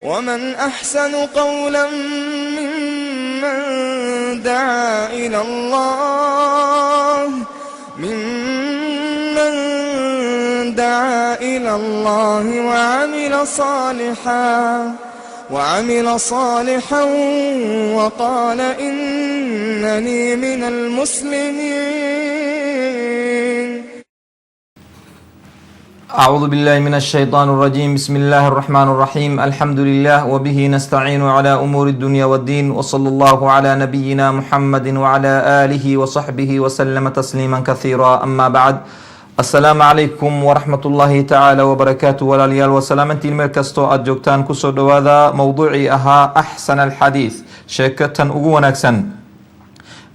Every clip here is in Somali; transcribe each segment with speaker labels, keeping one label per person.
Speaker 1: ومن أحسن قولا ممن دعا إلى الله وعمل صالحا وقال إنني من المسلمين.
Speaker 2: أعوذ بالله من الشيطان الرجيم. بسم الله الرحمن الرحيم. الحمد لله وبه نستعين على أمور الدنيا والدين، وصلى الله على نبينا محمد وعلى آله وصحبه وسلم تسليما كثيرا. أما بعد، السلام عليكم ورحمة الله تعالى وبركاته. walaalyaal waa salaamantiin meel kastoo aad joogtaan, kusoo dhawaada mowduucii ahaa axsan alxadiid, sheekatan ugu wanaagsan.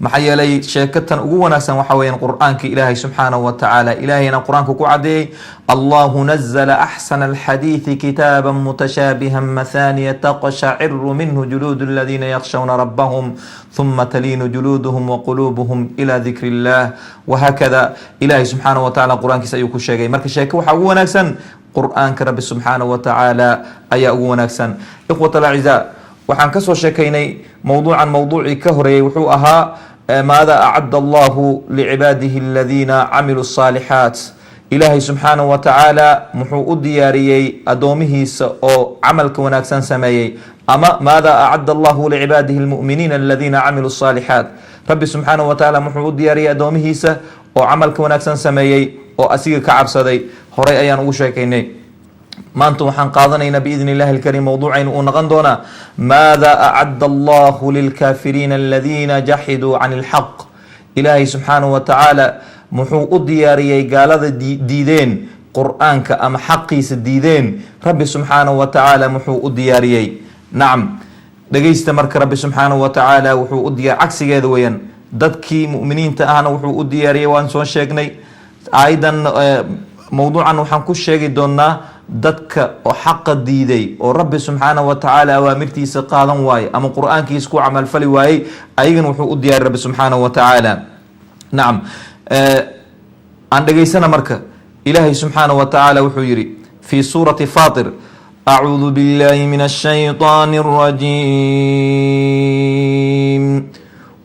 Speaker 2: maxaa yeelay sheekatan ugu wanaagsan waxa weeyaan qur-aanka ilaahay subxaanahu wa tacaala. ilaahayna qur-aanka ku cadeeyey allahu nazala axsana alxadiidi kitaaban mutashaabihan mathaniya taqshaciru minhu juluudu aladiina yakshawna rabbahum ثم تلين جلودهم وقلوبهم إلى ذكر الله. وهكذا إلهي سبحانه وتعالى قرآن كيس أيوكو شيء مركز شيء وحا ونكسن قرآن كرب سبحانه وتعالى أي ونكسن. إخوة الأعزاء، وحان كسو شكيني موضوعي كهري وحوءها ماذا أعد الله لعباده الذين عملوا الصالحات. إلهي سبحانه وتعالى محو الدياريي أدومه أو عمل كوناكسن سمايي. أما ماذا أعد الله لعباده المؤمنين الذين عملوا الصالحات. رب سبحانه وتعالى محو الدياريي أدومه أو عمل كوناكسن سمايي أو أسيق كعب صدي هوري أيان وشاكيني. ما أنتم وحن قاضنين بإذن الله الكريم موضوعين ونغندونا ماذا أعد الله للكافرين الذين جحدوا عن الحق. إلهي سبحانه وتعالى محو الدياريي قال ديدين قرآنك أم حقي سديدين. رب سبحانه وتعالى محو الدياريي. نعم dhageysta marka rabbi subxaanahu wa tacaala wuxuu u diyaar cagsigeeda weeyaan dadkii mu'miniinta ahna wuxuu u diyaariyay. waan soo sheegnay aayadan mowduucan waxaan ku sheegi doonaa dadka oo xaqa diiday oo rabbi subxaanahu wa tacaala awaamirtiisa qaadan waaye ama qur-aankiisa ku camalfali waayey, ayagana wuxuu u diyaariyay rabbi subxaanahu wa tacaala. nacam aan dhageysana marka ilaahay subxaanahu wa tacaala wuxuu yidhi fi suurati faatir: أعوذ بالله من الشيطان الرجيم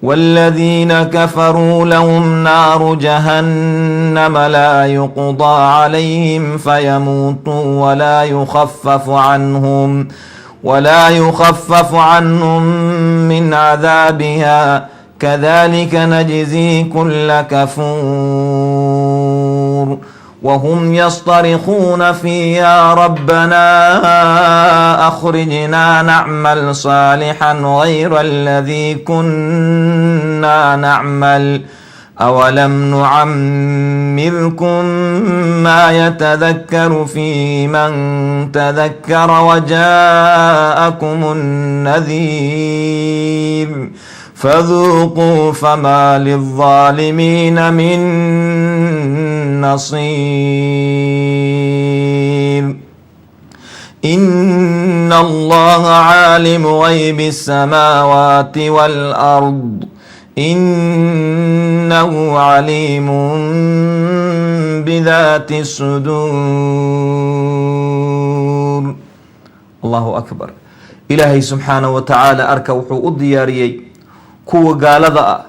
Speaker 2: والذين كفروا لهم نار جهنم لا يقضى عليهم فيموتوا ولا يخفف عنهم من عذابها كذلك نجزي كل كفور وهم يصطرخون فيها ربنا أخرجنا نعمل صالحا غير الذي كنا نعمل أولم نعمركم ما يتذكر فيه من تذكر وجاءكم النذير فذوقوا فما للظالمين من نصير. إن الله عالم غيب السماوات والأرض إنه عليم بذات الصدور. الله أكبر. إلهي سبحانه وتعالى أركا وحو الدياريي kuwa gaalada ah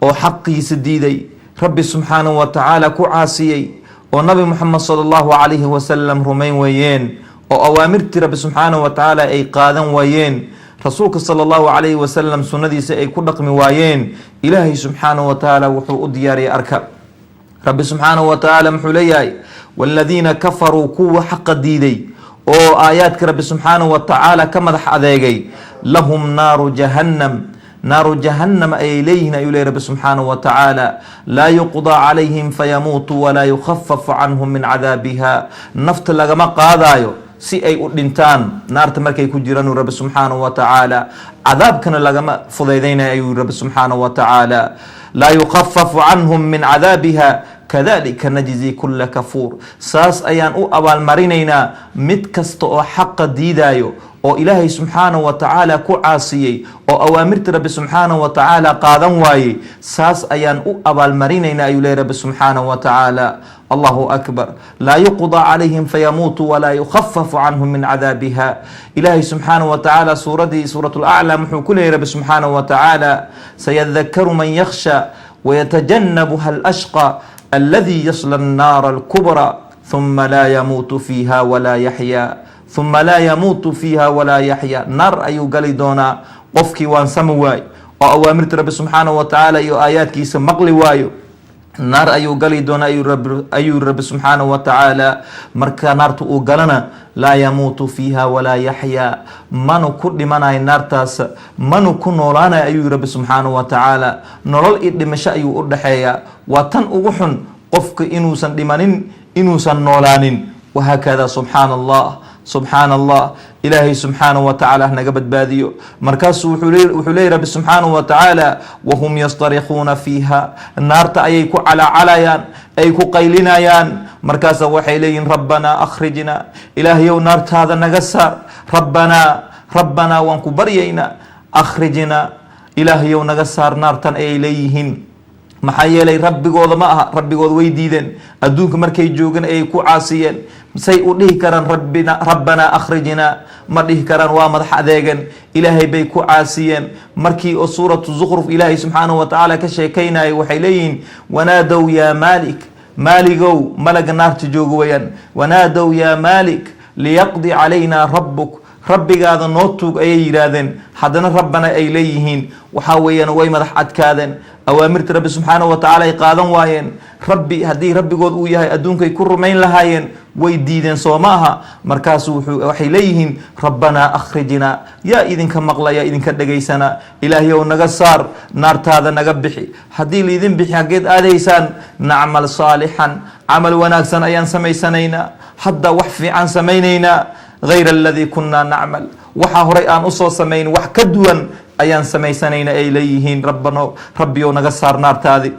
Speaker 2: oo xaqiisa diiday, rabbi subxaanahu wa tacaala ku caasiyey, oo nabi muxamed sala allahu calayhi wasalam rumayn waayeen, oo awaamirtii rabbi subxaanahu wa tacaala ay qaadan waayeen, rasuulka sala allahu calayhi wasalam sunnadiisa ay ku dhaqmi waayeen. ilaahay subxaanahu wa tacaala wuxuu u diyaariyay arka. rabbi subxaanahu wa tacaala muxuu leeyahay waaladiina kafaruu kuwa xaqa diiday oo aayaadka rabbi subxaanahu wa tacaala ka madax adeegay, lahum naaru jahannam, naaru jahannam ayay leeyihiin ayuu leey rabbi subxaanahu wa tacaala. laa yuqdaa calayhim fayamuutuu walaa yukhafafu canhum min cadaabiha. nafta lagama qaadaayo si ay u dhintaan naarta markay ku jiraan rabbi subxaanahu wa tacaala. cadaabkana lagama fudaydaynayo ayuu rabbi subxaanahu wa tacaala. laa yukhafafu canhum min cadaabiha kadhalika najzi kulla kafuur. saas ayaan u abaalmarinaynaa mid kasta oo xaqa diidayo oo ilaahay subxaanahu wa tacaala ku caasiyey oo awaamirta rabbi subxaanahu wa tacaala qaadan waayey. saas ayaan u abaalmarinaynaa ayuu leeyahy rabbi subxaanahu wa tacaala. allahu akbar. laa yuqdaa calayhim fayamuutuu walaa yukhafafu canhum min cadaabiha. ilaahay subxaanahu wa tacaala suuradii suurat laclaa wuxuu ku leeyahy rabbi subxaanahu wa tacaala sayadakaru man yakhsha wayatajannabuha alashqa alladii yasla annaara alkubra thumma laa yamuutu fiiha walaa yaxyaa. uma laa yamuutu fiiha walaa yaxya. naar ayuu gali doonaa qofkii waansami waayo oo awaamirta rabbi subxaanahu wa tacaala iyo aayaadkiisa maqli waayo. naar ayuu gali doonaa ayuu rabbi subxaanahu wa tacaala. marka naarta uu galana laa yamuutu fiiha walaa yaxyaa, manu ku dhimanayo naartaas, manu ku noolaanayo ayuu rabbi subxaanahu wa tacaala. nolol iyo dhimasho ayuu u dhaxeeyaa. waa tan ugu xun qofka inuusan dhimanin inuusan noolaanin. wahaakada subxaana allah subxaana allah. ilaahay subxaanahu wa tacaala naga badbaadiyo. markaasuu wuxuu leeyahy rabbi subxaanahu wa tacaala wahum yastarikuuna fiiha. naarta ayay ku calaacalayaan, ay ku qaylinayaan. markaasa waxay leeyihin rabbanaa akhrijna, ilaahayow naartaada naga saar. rabbanaa waan ku baryaynaa, akhrijna, ilaahayow naga saar naartan ayay leeyihiin. maxaa yeelay rabbigooda ma aha, rabbigood way diideen. adduunka markay joogan ayay ku caasiyeen. say u dhihi karaan rabbanaa akhrijnaa? ma dhihi karaan, waa madax adeegan. ilaahay bay ku caasiyeen. markii oo suuratu zukruf ilaahay subxaanahu wa tacaala ka sheekaynayay waxay leeyihiin wanaadow yaa maalik, maaligow malaga naarta jooga wayaan. wanaadow yaa maalik liyaqdi calaynaa rabbuk, rabbigaada noo tuug ayay yidhaahdeen. haddana rabbana ay leeyihiin. waxaa weeyaan way madax adkaadeen. awaamirta rabbi subxaanahu wa tacaala ay qaadan waayeen. rabbi haddii rabbigood uu yahay adduunkay ku rumayn lahaayeen, way diideen soo ma aha. markaasu waxay leeyihiin rabbanaa akhrijnaa, yaa idinka maqla, yaa idinka dhegaysanaa. ilaahayow naga saar, naartaada naga bixi. haddii laidin bixi haggeed aadaysaan? nacmal saalixan, camal wanaagsan ayaan samaysanaynaa. hadda wax fiican samaynaynaa. غayr aladii kunaa nacmal, waxaa horay aan usoo samayn wax ka duwan ayaan samaysanayna ay leeyihiin. rabbiyow naga saar naartaadi.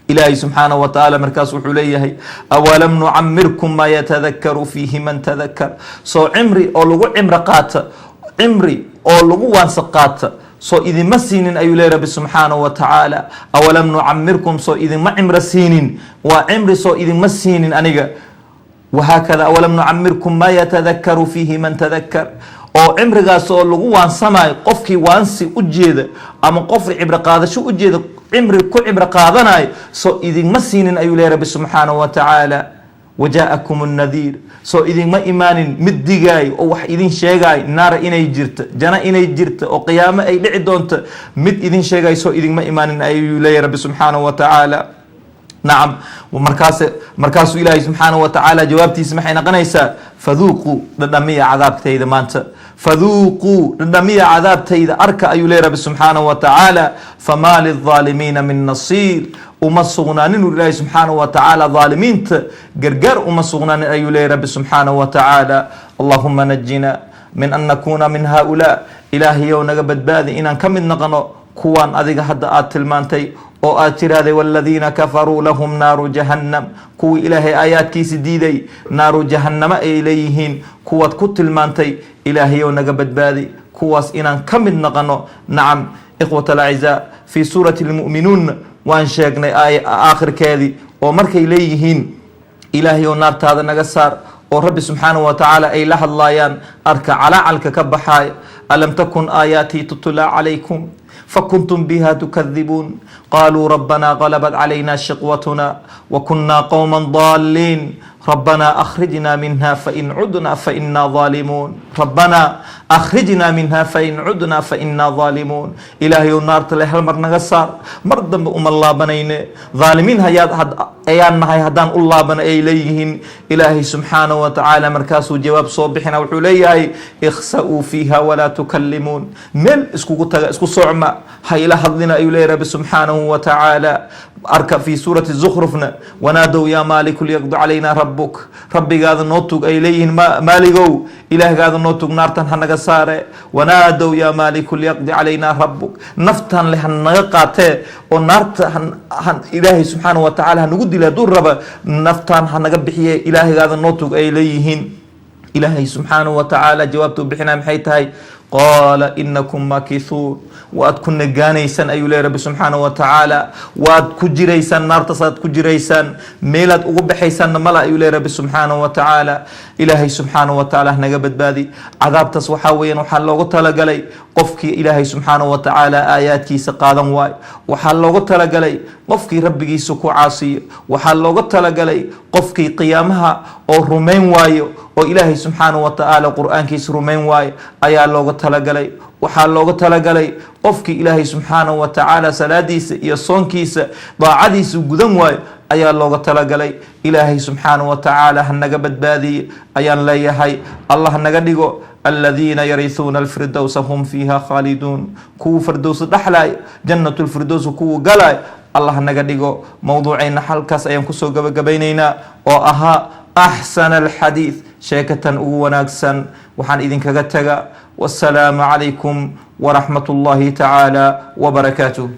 Speaker 2: ilaahay subxaanahu wa tacaala markaas wuxuu leeyahay awalam nucamirkum maa yatadakaru fiihi man tadakar. soo cimri oo lagu cimro qaata, cimri oo lagu waansa qaata soo idinma siinin ayuu leeyahy rabbi subxaanahu wa tacaala. awalam nucamirkum, soo idinma cimro siinin. waa cimri soo idinma siinin aniga. wahaakada awalam nucamirkum maa yatadakaru fiihi man tadakar. oo cimrigaas oo lagu waansamayo qofkii waansi u jeeda ama qof cibro qaadasho u jeeda, cimri ku cibro qaadanayo soo idinma siinin ayuu leeyahy rabbi subxaanahu wa tacaala. wajaakum الnadiir, soo idinma imaanin mid digaayo oo wax idin sheegaayo naara inay jirta, jana inay jirta, oo qiyaamo ay dhici doonta, mid idin sheegayo soo idinma imaanin ayuu leeyahy rabbi subxaanahu wa tacaala. nacam. markaasuu ilaahay subxaanahu wa tacaala jawaabtiisa maxay noqonaysaa? faduuquu, dhadhamiya cadaabtayda maanta. faduuquu, dhadhamiya cadaabtayda arka ayuu leeyahy rabbi subxaanahu wa tacaala. famaa lilظaalimiina min nasiir, uma sugnaanin ilaahay subxaanahu wa tacaala dhaalimiinta gargaar uma sugnaanin ayuu leeyahy rabbi subxaanahu wa tacaala. allahuma najina min an nakuuna min haaulaa, ilaahayow naga badbaadi inaan ka mid noqono kuwaan adiga hadda aad tilmaantay oo aad tiraahday waladiina kafaruu lahum naaru jahannam. kuwii ilaahay aayaadkiisi diiday naaru jahannamo ay leeyihiin. kuwaad ku tilmaantay ilaahayow naga badbaadi kuwaas inaan ka mid noqono. nacam ikhwat alacizaa, fii suurati lmu'minuun waan sheegnay aakhirkeedii oo markay leeyihiin ilaahayow naartaada naga saar, oo rabbi subxaanahu wa tacaala ay la hadlaayaan arka calaacalka ka baxaaya. alam takun aayaatii tutla calaykum fakuntum biha tukadibuun. qaluu rabbanaa galabat calayna shiqwatuna wakunaa qowma daaliin. rabbanaa akhrijna minha fain cudna fainaa aalimuun. rabbanaa akhrijna minha fain cudna fainaa aalimuun. ilaahayow naarta le hal mar naga saar, mar dambe uma laabanayne. dhaalimiin ayaan nahay haddaan u laabana ay leeyihiin. ilaahay subxaanahu wa tacaala markaasuu jawaab soo bixina wuxuu leeyahay ikhsa'uu fiiha walaa tukalimuun. meel iskugu taga, isku socma, ha ila hadlina ayuu leeyahy rabbi subxaanahu wa tacaala. arka fii suurati zukhrufna wanaadow yaa maaliku liyaqdi calayna ربك ربي قاعد نوتك أي ليه مالكو إله قاعد نوتك نارتن هنجا سارة ونادوا يا مالك ليقضي علينا ربك نفتن لهنقاته ونارت هن إلهي سبحانه وتعالى هنقول له دور رب نفتن هنجا بحيه إله قاعد نوتك أي ليهن إلهي سبحانه وتعالى جوابته بحنا محيتهاي قال إنكم ماكثون وأد كن جانيسان أيها رب سبحانه وتعالى وأد كجريسان نارتصاد كجريسان ميلاد أقوب حيسان ملا أيها رب سبحانه وتعالى إلهي سبحانه وتعالى نجبت بادي عذاب تصوحاوين وحلوغو تلقلي قفكي إلهي سبحانه وتعالى آياتكي سقادم واي وحلوغو تلقلي قفكي ربكي سكو عاصي وحلوغو تلقلي قفكي قيامها أو رمين وايو وإلهي سبحانه وتعالى قرآن كيس رمين واي أيا لوغو تلقلي waxaa looga talagalay qofkii ilaahay subxaanahu wa tacaala salaadiisa iyo soonkiisa daacadiisa gudan waayo ayaa looga talagalay ilaahay subxaanahu wa tacaala hanaga badbaadiye ayaan leeyahay allah naga dhigo الذين يرثون الفردوس هم فيها خالدون كو فردوس دحلاي جنة الفردوس كو قلاي الله نقدقو موضوعين حلقاس ايام كسو قبينينا وأها أحسن الحديث شيكة وناكسا وحان إذن كغتغا والسلام عليكم ورحمة الله تعالى وبركاته.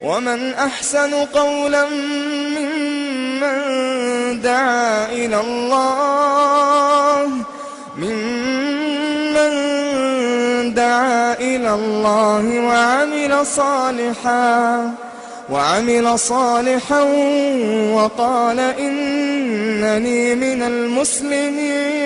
Speaker 1: ومن أحسن قولا ممن دعا إلى الله وعمل صالحا وقال إنني من المسلمين.